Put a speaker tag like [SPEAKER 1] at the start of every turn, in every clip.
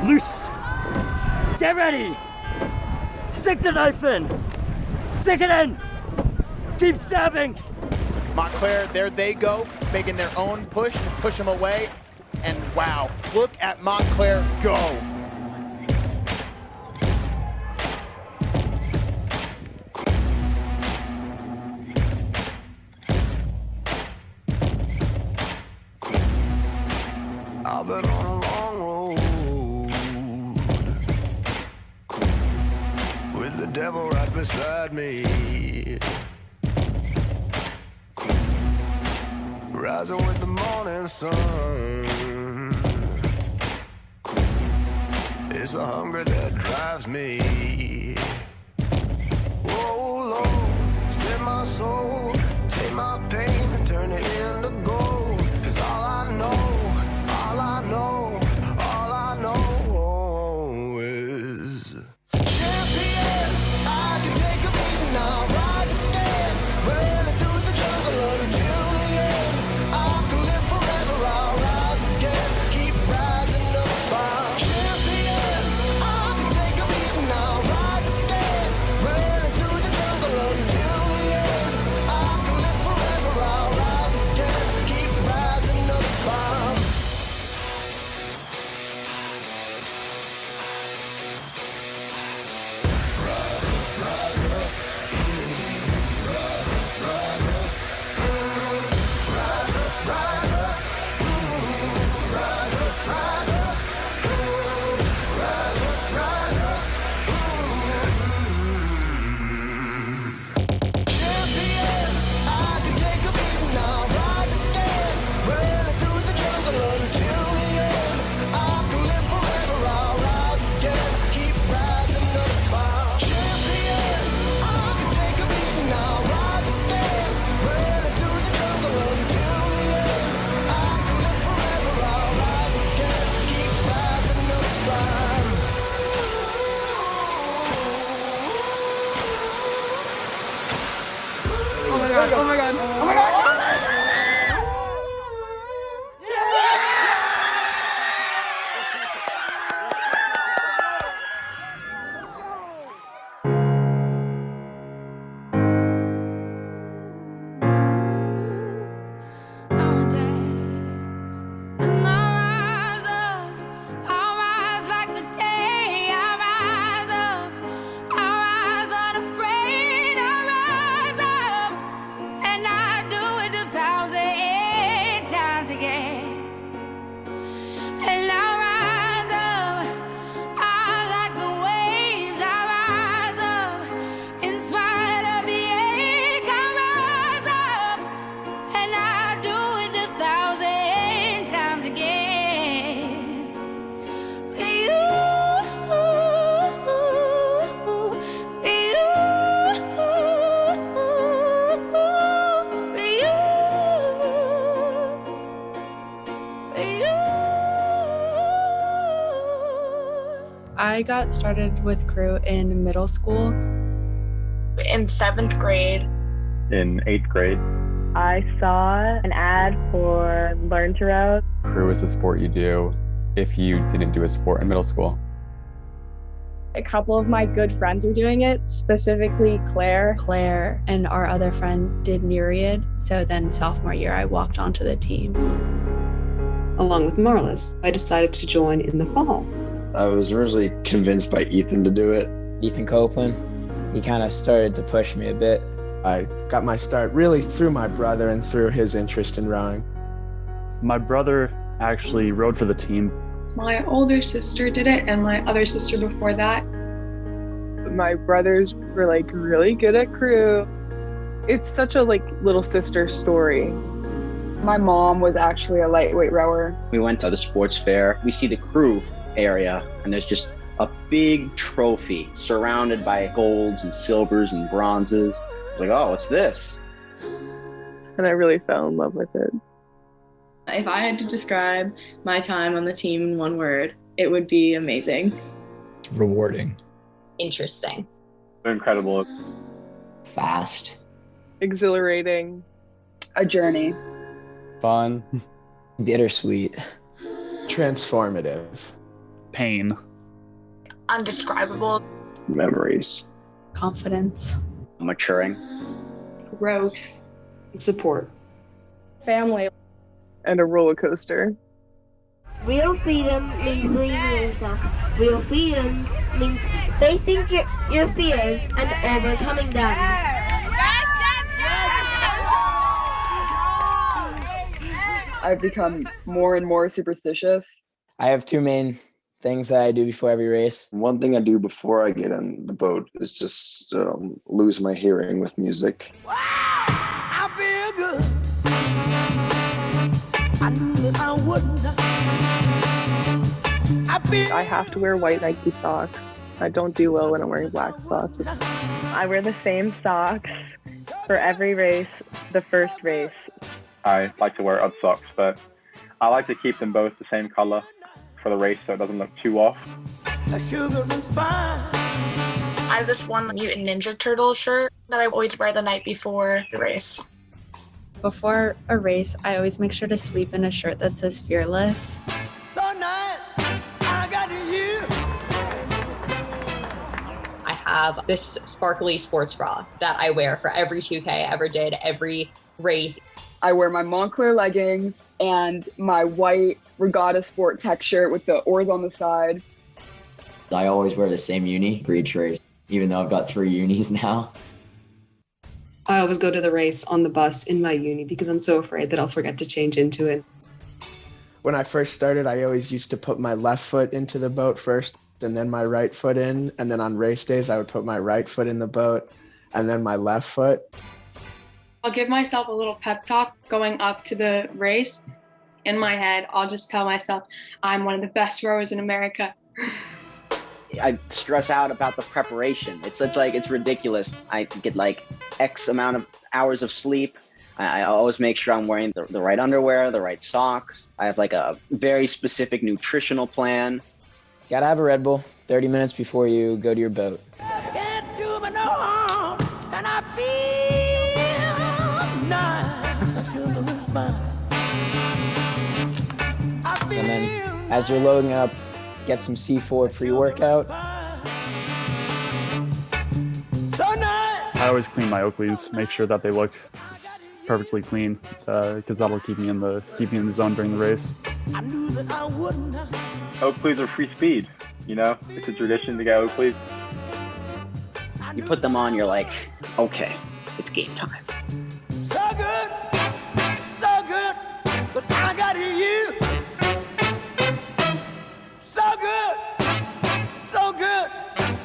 [SPEAKER 1] Loose. Get ready. Stick the knife in. Stick it in. Keep stabbing.
[SPEAKER 2] Montclair, there they go, making their own push to push him away. And wow, look at Montclair go.
[SPEAKER 3] I've been on a long road with the devil right beside me, rising with the morning sun. It's a hunger that drives me. Oh Lord, set my soul, take my pain and turn it into gold. It's all I know. All I know is champion. I can take a beating, I'll rise again. Running through the jungle until the end. I can live forever, I'll rise again. Keep rising up, I'm champion. I can take a beating, I'll rise again. Running through the jungle until the end. I can live forever, I'll rise again. Keep rising up, I'm
[SPEAKER 4] Oh my god. Oh my god.
[SPEAKER 5] I got started with Crew in middle school.
[SPEAKER 6] In 7th grade.
[SPEAKER 7] In 8th grade.
[SPEAKER 8] I saw an ad for Learn to Row.
[SPEAKER 7] Crew is the sport you do if you didn't do a sport in middle school.
[SPEAKER 8] A couple of my good friends are doing it, specifically Claire.
[SPEAKER 5] Claire and our other friend did Nereid. So then sophomore year, I walked onto the team.
[SPEAKER 9] Along with Marlis, I decided to join in the fall.
[SPEAKER 10] I was originally convinced by Ethan to do it.
[SPEAKER 11] Ethan Copeland, he kind of started to push me a bit.
[SPEAKER 12] I got my start really through my brother and through his interest in rowing.
[SPEAKER 7] My brother actually rowed for the team.
[SPEAKER 4] My older sister did it, and my other sister before that.
[SPEAKER 13] My brothers were really good at Crew. It's such a little sister story. My mom was actually a lightweight rower.
[SPEAKER 14] We went to the sports fair. We see the Crew area, and there's just a big trophy surrounded by golds and silvers and bronzes. It's like, oh, what's this?
[SPEAKER 13] And I really fell in love with it.
[SPEAKER 15] If I had to describe my time on the team in one word, it would be amazing.
[SPEAKER 16] Rewarding.
[SPEAKER 17] Interesting.
[SPEAKER 7] Incredible.
[SPEAKER 18] Fast.
[SPEAKER 13] Exhilarating.
[SPEAKER 19] A journey.
[SPEAKER 11] Fun. Bittersweet.
[SPEAKER 12] Transformative.
[SPEAKER 17] pain.
[SPEAKER 6] Undescribable.
[SPEAKER 10] Memories.
[SPEAKER 5] Confidence.
[SPEAKER 14] Maturing.
[SPEAKER 15] Growth.
[SPEAKER 9] Support.
[SPEAKER 8] Family.
[SPEAKER 13] And a roller coaster.
[SPEAKER 19] Real freedom means believing in yourself. Real freedom means facing your fears and overcoming them.
[SPEAKER 13] I've become more and more superstitious.
[SPEAKER 11] I have two main things that I do before every race.
[SPEAKER 10] One thing I do before I get in the boat is just lose my hearing with music.
[SPEAKER 3] I feel good. I knew that I wouldn't.
[SPEAKER 13] I have to wear white Nike socks. I don't do well when I'm wearing black socks.
[SPEAKER 8] I wear the same socks for every race, the first race.
[SPEAKER 7] I like to wear other socks, but I like to keep them both the same color for the race so it doesn't look too off.
[SPEAKER 6] I have this one Mutant Ninja Turtle shirt that I always wear the night before the race.
[SPEAKER 5] Before a race, I always make sure to sleep in a shirt that says fearless.
[SPEAKER 3] So nice, I got you.
[SPEAKER 20] I have this sparkly sports bra that I wear for every 2K I ever did, every race.
[SPEAKER 13] I wear my Montclair leggings and my white regatta sport tech shirt with the oars on the side.
[SPEAKER 18] I always wear the same uni for each race, even though I've got 3 unis now.
[SPEAKER 9] I always go to the race on the bus in my uni because I'm so afraid that I'll forget to change into it.
[SPEAKER 12] When I first started, I always used to put my left foot into the boat first and then my right foot in. And then on race days, I would put my right foot in the boat and then my left foot.
[SPEAKER 4] I'll give myself a little pep talk going up to the race. In my head, I'll just tell myself, I'm one of the best rowers in America.
[SPEAKER 14] I stress out about the preparation. It's ridiculous. I get like X amount of hours of sleep. I always make sure I'm wearing the right underwear, the right socks. I have like a very specific nutritional plan.
[SPEAKER 11] Gotta have a Red Bull 30 minutes before you go to your boat.
[SPEAKER 3] Can't do me no harm, and I feel nice. Sugar and spice.
[SPEAKER 11] And then as you're loading up, get some C4 pre-workout.
[SPEAKER 17] I always clean my Oakleys, make sure that they look perfectly clean, because that'll keep me in the zone during the race.
[SPEAKER 7] Oakleys are free speed, you know? It's a tradition to get Oakleys.
[SPEAKER 14] You put them on, you're like, okay, it's game time.
[SPEAKER 3] So good, but I got you. So good,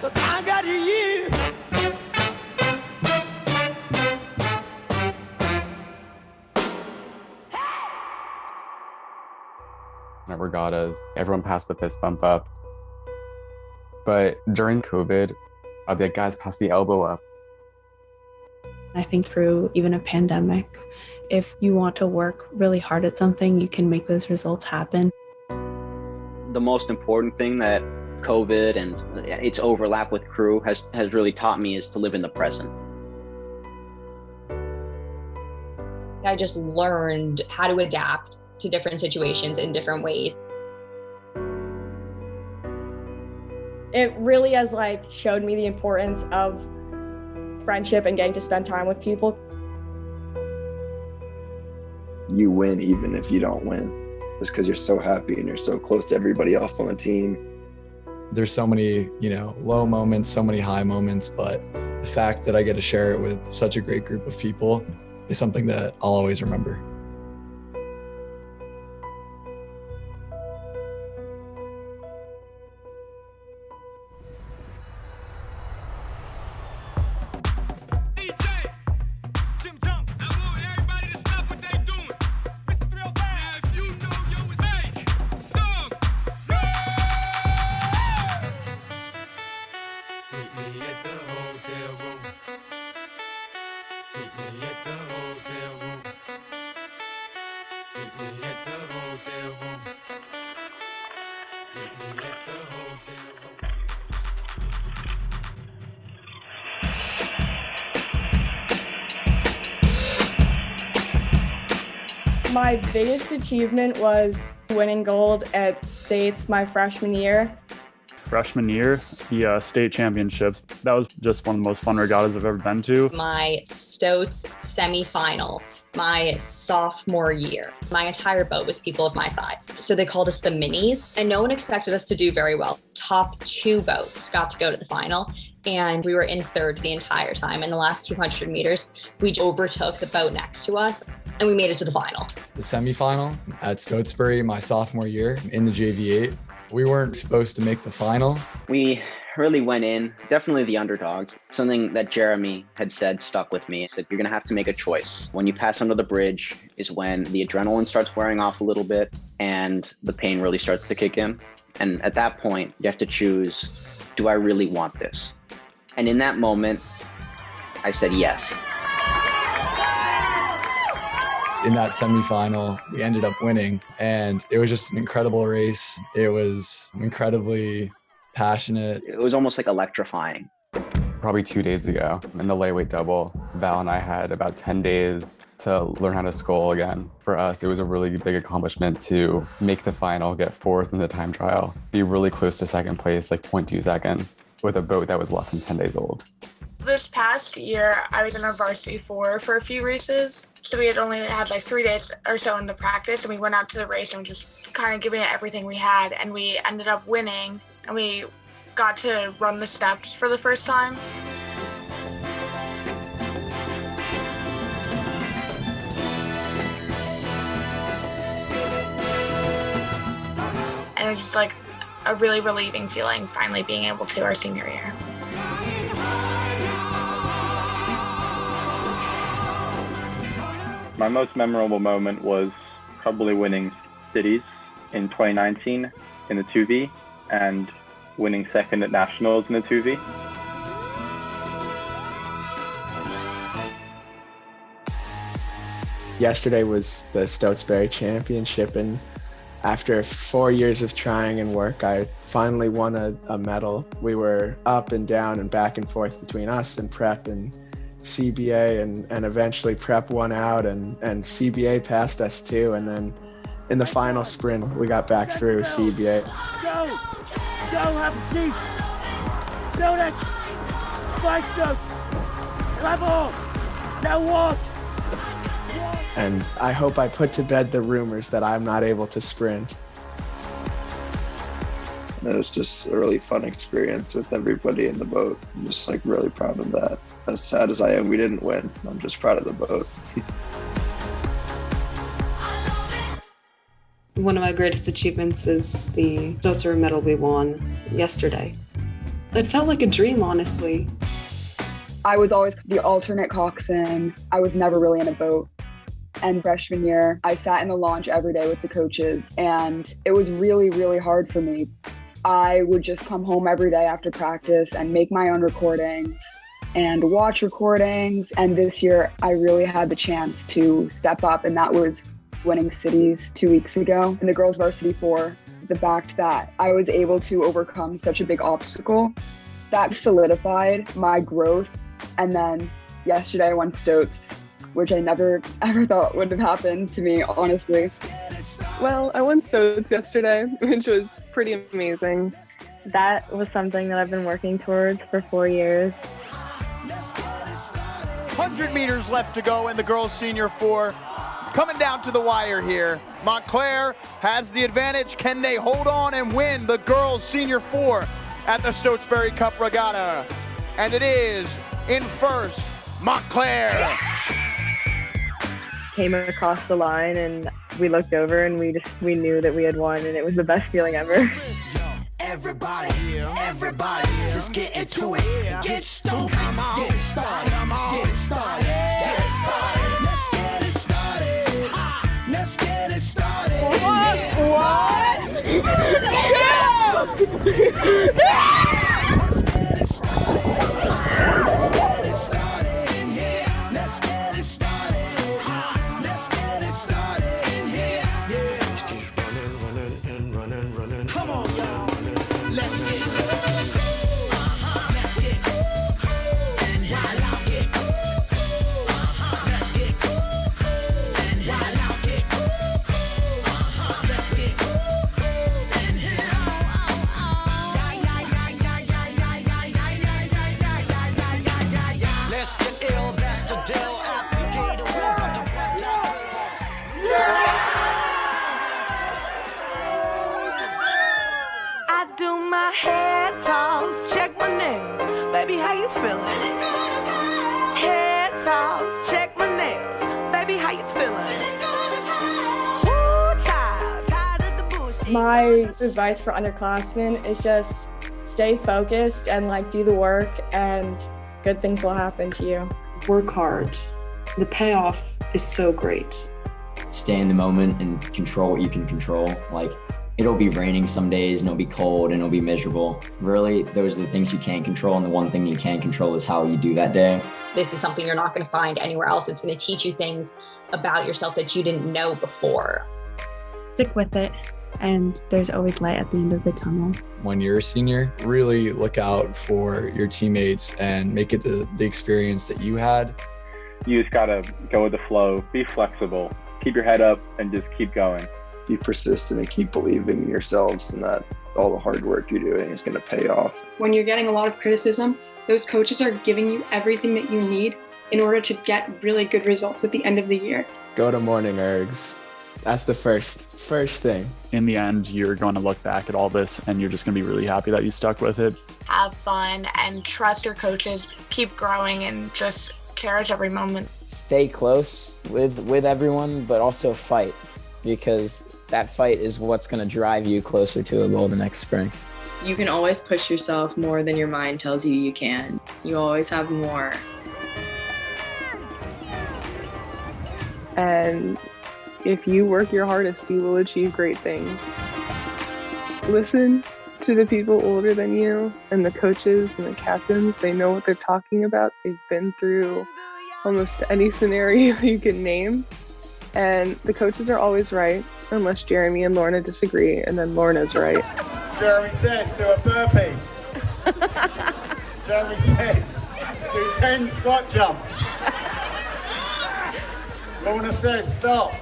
[SPEAKER 3] but I got you.
[SPEAKER 7] At regattas, everyone passed the fist bump up. But during COVID, I'll be like, guys, pass the elbow up.
[SPEAKER 5] I think through even a pandemic, if you want to work really hard at something, you can make those results happen.
[SPEAKER 14] The most important thing that COVID and its overlap with crew has really taught me is to live in the present.
[SPEAKER 20] I just learned how to adapt to different situations in different ways.
[SPEAKER 8] It really has showed me the importance of friendship and getting to spend time with people.
[SPEAKER 10] You win even if you don't win, just because you're so happy and you're so close to everybody else on the team.
[SPEAKER 16] There's so many, low moments, so many high moments, but the fact that I get to share it with such a great group of people is something that I'll always remember.
[SPEAKER 8] My biggest achievement was Winning gold at states my freshman year.
[SPEAKER 17] Freshman year, the state championships. That was just one of the most fun regattas I've ever been to.
[SPEAKER 20] My Stouts semifinal, my sophomore year. My entire boat was people of my size. So they called us the minis, and no one expected us to do very well. Top 2 boats got to go to the final, and we were in 3rd the entire time. In the last 200 meters, we overtook the boat next to us, and we made it to the final.
[SPEAKER 16] The semifinal at Stotesbury my sophomore year in the JV8. We weren't supposed to make the final.
[SPEAKER 14] We really went in, definitely the underdogs. Something that Jeremy had said stuck with me. He said, you're gonna have to make a choice. When you pass under the bridge is when the adrenaline starts wearing off a little bit and the pain really starts to kick in. And at that point, you have to choose, do I really want this? And in that moment, I said yes.
[SPEAKER 16] In that semifinal, we ended up winning, and it was just an incredible race. It was incredibly passionate.
[SPEAKER 14] It was almost like electrifying.
[SPEAKER 7] Probably 2 days ago in the lightweight double, Val and I had about 10 days to learn how to scull again. For us, it was a really big accomplishment to make the final, get 4th in the time trial, be really close to 2nd place, like 0.2 seconds, with a boat that was less than 10 days old.
[SPEAKER 6] This past year, I was in a varsity 4 for a few races. So we had only had like 3 days or so into practice, and we went out to the race and just kind of giving it everything we had, and we ended up winning, and we got to run the steps for the first time. And it was just like a really relieving feeling finally being able to our senior year.
[SPEAKER 21] My most memorable moment was probably winning cities in 2019 in the 2V and winning 2nd at nationals in the 2V.
[SPEAKER 12] Yesterday was the Stotesbury Championship, and after 4 years of trying and work, I finally won a medal. We were up and down and back and forth between us and prep and CBA, and eventually prep won out, and CBA passed us too, and then in the final sprint we got back through CBA.
[SPEAKER 1] Go, have a seat. Donuts, 5 strokes, level, now walk.
[SPEAKER 12] And I hope I put to bed the rumors that I'm not able to sprint.
[SPEAKER 10] It was just a really fun experience with everybody in the boat. I'm just like really proud of that. As sad as I am, we didn't win. I'm just proud of the boat.
[SPEAKER 9] One of my greatest achievements is the Stotesbury medal we won yesterday. It felt like a dream, honestly.
[SPEAKER 13] I was always the alternate coxswain. I was never really in a boat. And freshman year, I sat in the launch every day with the coaches, and it was really, really hard for me. I would just come home every day after practice and make my own recordings and watch recordings. And this year, I really had the chance to step up, and that was winning cities 2 weeks ago in the girls varsity 4. The fact that I was able to overcome such a big obstacle, that solidified my growth. And then yesterday I won Stoats, which I never ever thought would have happened to me, honestly. Well, I won Stoats yesterday, which was pretty amazing.
[SPEAKER 22] That was something that I've been working towards for 4 years.
[SPEAKER 2] 100 meters left to go in the girls senior 4. Coming down to the wire here. Montclair has the advantage. Can they hold on and win the girls senior 4 at the Stotesbury Cup Regatta? And it is in first, Montclair.
[SPEAKER 22] Came across the line and we looked over and we knew that we had won, and it was the best feeling ever.
[SPEAKER 3] Everybody, let's get into it. Get stoked, get it started, get it started, get it started. Let's get it started. Let's get it started.
[SPEAKER 2] What?
[SPEAKER 3] Let's get it started. Let's get it started in here. Let's get it started. Let's get it started in here. Yeah. Running. Come on, y'all. Let's get it. Let's get it. And while I get it. Let's get it. And while I get it. Let's get it.
[SPEAKER 8] My advice for underclassmen is just stay focused and like do the work, and good things will happen to you.
[SPEAKER 9] Work hard. The payoff is so great.
[SPEAKER 18] Stay in the moment and control what you can control. Like, it'll be raining some days and it'll be cold and it'll be miserable. Really, those are the things you can't control, and the one thing you can control is how you do that day.
[SPEAKER 20] This is something you're not going to find anywhere else. It's going to teach you things about yourself that you didn't know before.
[SPEAKER 5] Stick with it, and there's always light at the end of the tunnel.
[SPEAKER 16] When you're a senior, really look out for your teammates and make it the experience that you had.
[SPEAKER 21] You just gotta go with the flow, be flexible, keep your head up, and just keep going.
[SPEAKER 10] Be persistent and keep believing in yourselves, and that all the hard work you're doing is going to pay off.
[SPEAKER 4] When you're getting a lot of criticism, those coaches are giving you everything that you need in order to get really good results at the end of the year.
[SPEAKER 12] Go to morning ergs. That's the first thing.
[SPEAKER 17] In the end, you're going to look back at all this and you're just going to be really happy that you stuck with it.
[SPEAKER 6] Have fun and trust your coaches. Keep growing and just cherish every moment.
[SPEAKER 11] Stay close with everyone, but also fight, because that fight is what's going to drive you closer to a goal the next spring.
[SPEAKER 15] You can always push yourself more than your mind tells you you can. You always have more.
[SPEAKER 22] And if you work your hardest, you will achieve great things. Listen to the people older than you and the coaches and the captains. They know what they're talking about. They've been through almost any scenario you can name. And the coaches are always right, unless Jeremy and Lorna disagree, and then Lorna's right.
[SPEAKER 19] Jeremy says, do a burpee. Jeremy says, do 10 squat jumps. Lorna says, stop.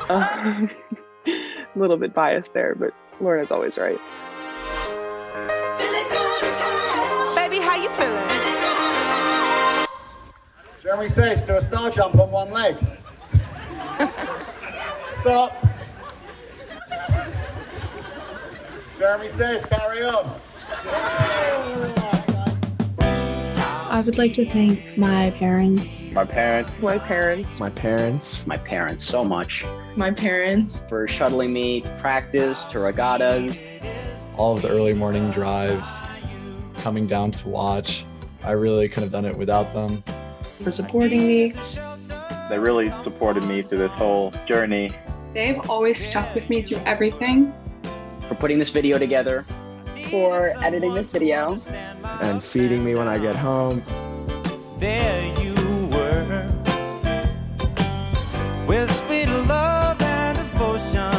[SPEAKER 22] A little bit biased there, but Lorna's always right.
[SPEAKER 3] Baby, how you feeling?
[SPEAKER 19] Jeremy says, do a star jump on one leg. Stop. Jeremy says, carry on.
[SPEAKER 5] I would like to thank my parents.
[SPEAKER 21] My parents.
[SPEAKER 22] My parents.
[SPEAKER 12] My parents.
[SPEAKER 14] My parents so much.
[SPEAKER 15] My parents.
[SPEAKER 14] For shuttling me to practice, to regattas.
[SPEAKER 16] All of the early morning drives, coming down to watch. I really couldn't have done it without them.
[SPEAKER 15] For supporting me.
[SPEAKER 21] They really supported me through this whole journey.
[SPEAKER 4] They've always stuck with me through everything.
[SPEAKER 14] For putting this video together.
[SPEAKER 13] For editing this video.
[SPEAKER 12] And feeding me when I get home.
[SPEAKER 3] There you were, with sweet love and devotion,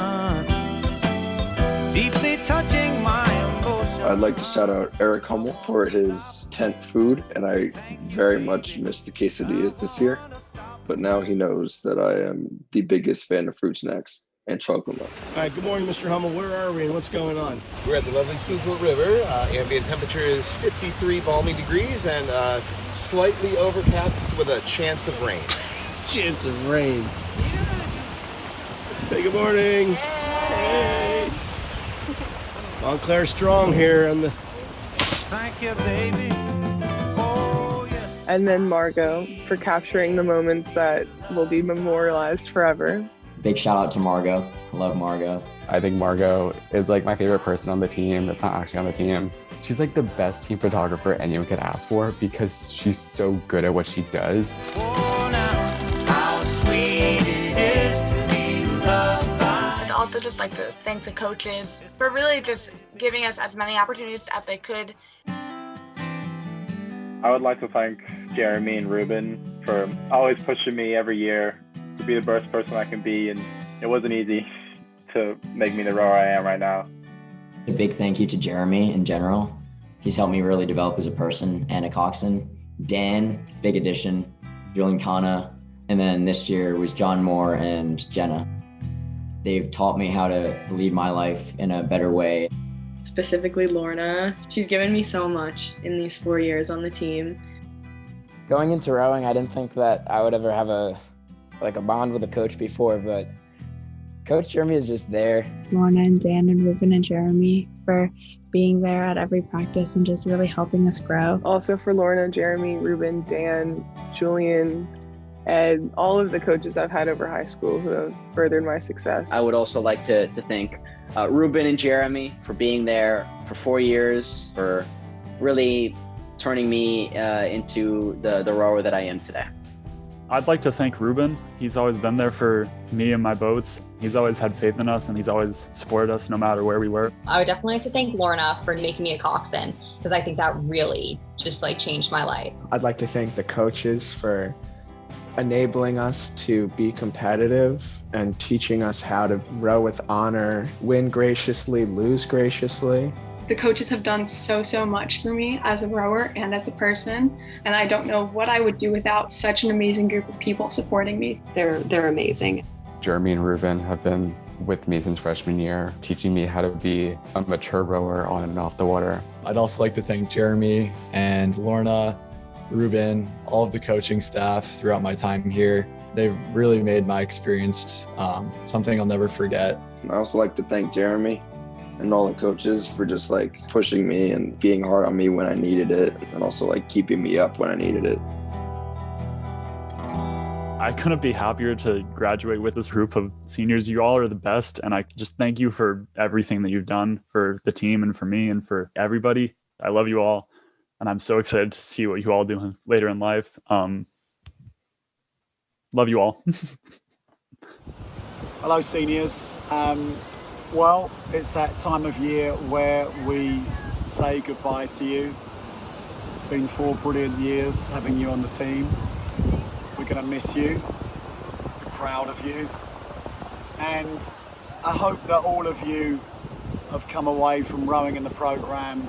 [SPEAKER 3] deeply touching my emotion.
[SPEAKER 10] I'd like to shout out Eric Hummel for his tent food, and I very much missed the quesadillas this year, but now he knows that I am the biggest fan of fruit snacks and chocolate milk.
[SPEAKER 23] All right, good morning, Mr. Hummel. Where are we and what's going on?
[SPEAKER 24] We're at the lovely Schuylkill River. Ambient temperature is 53 balmy degrees and slightly overcast with a chance of rain.
[SPEAKER 23] Chance of rain. Say good morning. Hey. Montclair Strong here on the...
[SPEAKER 3] Thank you, baby. Oh, yes.
[SPEAKER 22] And then Margot for capturing the moments that will be memorialized forever.
[SPEAKER 18] Big shout out to Margot. I love Margot.
[SPEAKER 7] I think Margot is like my favorite person on the team that's not actually on the team. She's like the best team photographer anyone could ask for because she's so good at what she does.
[SPEAKER 3] Oh, now, how sweet it is to be loved by.
[SPEAKER 6] I'd also just like to thank the coaches for really just giving us as many opportunities as they could.
[SPEAKER 21] I would like to thank Jeremy and Ruben for always pushing me every year to be the best person I can be, and it wasn't easy to make me the rower I am right now.
[SPEAKER 18] A big thank you to Jeremy in general. He's helped me really develop as a person and a coxswain. Dan, big addition, Julian Kana, and then this year was John Moore and Jenna. They've taught me how to lead my life in a better way.
[SPEAKER 15] Specifically Lorna. She's given me so much in these 4 years on the team.
[SPEAKER 11] Going into rowing, I didn't think that I would ever have a bond with a coach before, but Coach Jeremy is just there.
[SPEAKER 5] Lorna and Dan and Ruben and Jeremy for being there at every practice and just really helping us grow.
[SPEAKER 22] Also for Lorna, Jeremy, Ruben, Dan, Julian, and all of the coaches I've had over high school who have furthered my success.
[SPEAKER 14] I would also like to thank Ruben and Jeremy for being there for 4 years, for really turning me into the rower that I am today.
[SPEAKER 17] I'd like to thank Ruben. He's always been there for me and my boats. He's always had faith in us, and he's always supported us no matter where we were.
[SPEAKER 20] I would definitely like to thank Lorna for making me a coxswain, because I think that really just changed my life.
[SPEAKER 12] I'd like to thank the coaches for enabling us to be competitive and teaching us how to row with honor, win graciously, lose graciously.
[SPEAKER 4] The coaches have done so much for me as a rower and as a person, and I don't know what I would do without such an amazing group of people supporting me.
[SPEAKER 5] They're amazing.
[SPEAKER 7] Jeremy and Ruben have been with me since freshman year, teaching me how to be a mature rower on and off the water.
[SPEAKER 16] I'd also like to thank Jeremy and Lorna, Ruben, all of the coaching staff throughout my time here. They've really made my experience something I'll never forget.
[SPEAKER 10] I also like to thank Jeremy and all the coaches for just pushing me and being hard on me when I needed it, and also keeping me up when I needed it.
[SPEAKER 17] I couldn't be happier to graduate with this group of seniors. You all are the best, and I just thank you for everything that you've done for the team and for me and for everybody. I love you all, and I'm so excited to see what you all do later in life. Love you all.
[SPEAKER 1] Hello, seniors. Well, it's that time of year where we say goodbye to you. It's been 4 brilliant years having you on the team. We're going to miss you. We're proud of you. And I hope that all of you have come away from rowing in the program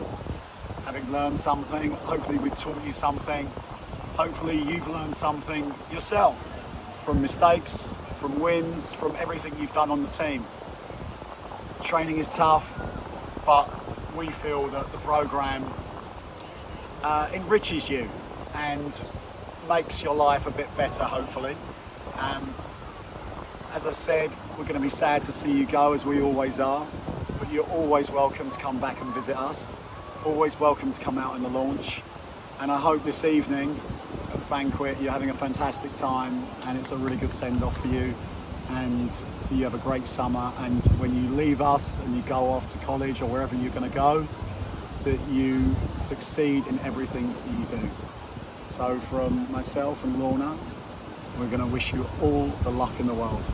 [SPEAKER 1] having learned something. Hopefully we've taught you something. Hopefully you've learned something yourself from mistakes, from wins, from everything you've done on the team. Training is tough, but we feel that the program enriches you and makes your life a bit better, hopefully. As I said, we're going to be sad to see you go, as we always are, but you're always welcome to come back and visit us. Always welcome to come out in the launch. And I hope this evening at the banquet you're having a fantastic time and it's a really good send-off for you. And you have a great summer, and when you leave us and you go off to college or wherever you're going to go, that you succeed in everything that you do. So from myself and Lorna, we're going to wish you all the luck in the world.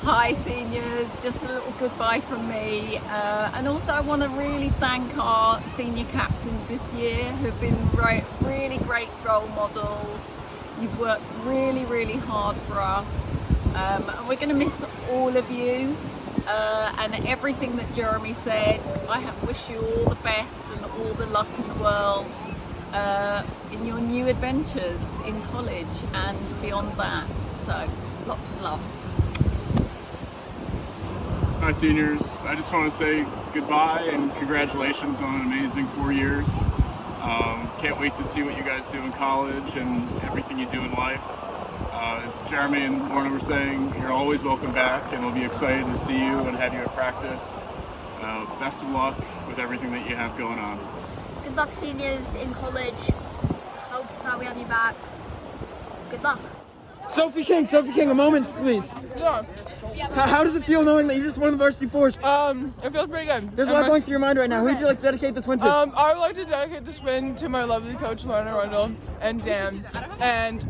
[SPEAKER 2] Hi seniors, just a little goodbye from me, and also I want to really thank our senior captains this year who've been really great role models. You've worked really hard for us. And we're going to miss all of you, and everything that Jeremy said. I wish you all the best and all the luck in the world in your new adventures in college and beyond that. So lots of love.
[SPEAKER 8] Hi seniors, I just want to say goodbye and congratulations on an amazing 4 years. Can't wait to see what you guys do in college and everything you do in life. As Jeremy and Lorna were saying, you're always welcome back, and we'll be excited to see you and have you at practice. Best of luck with everything that you have going on.
[SPEAKER 9] Good luck seniors in college. Hope that we have you back. Good luck.
[SPEAKER 25] Sophie King, a moment, please.
[SPEAKER 26] Yeah.
[SPEAKER 25] How does it feel knowing that you just won the varsity fours?
[SPEAKER 26] It feels pretty good.
[SPEAKER 25] There's a lot going through your mind right now. Who would you like to dedicate this win to?
[SPEAKER 26] I would like to dedicate this win to my lovely coach, Lorna Rundle, and Dan, and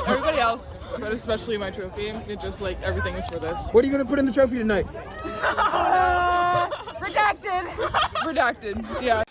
[SPEAKER 26] everybody else, but especially my trophy. It just everything is for this.
[SPEAKER 25] What are you going to put in the trophy tonight?
[SPEAKER 26] Redacted. Redacted, yeah.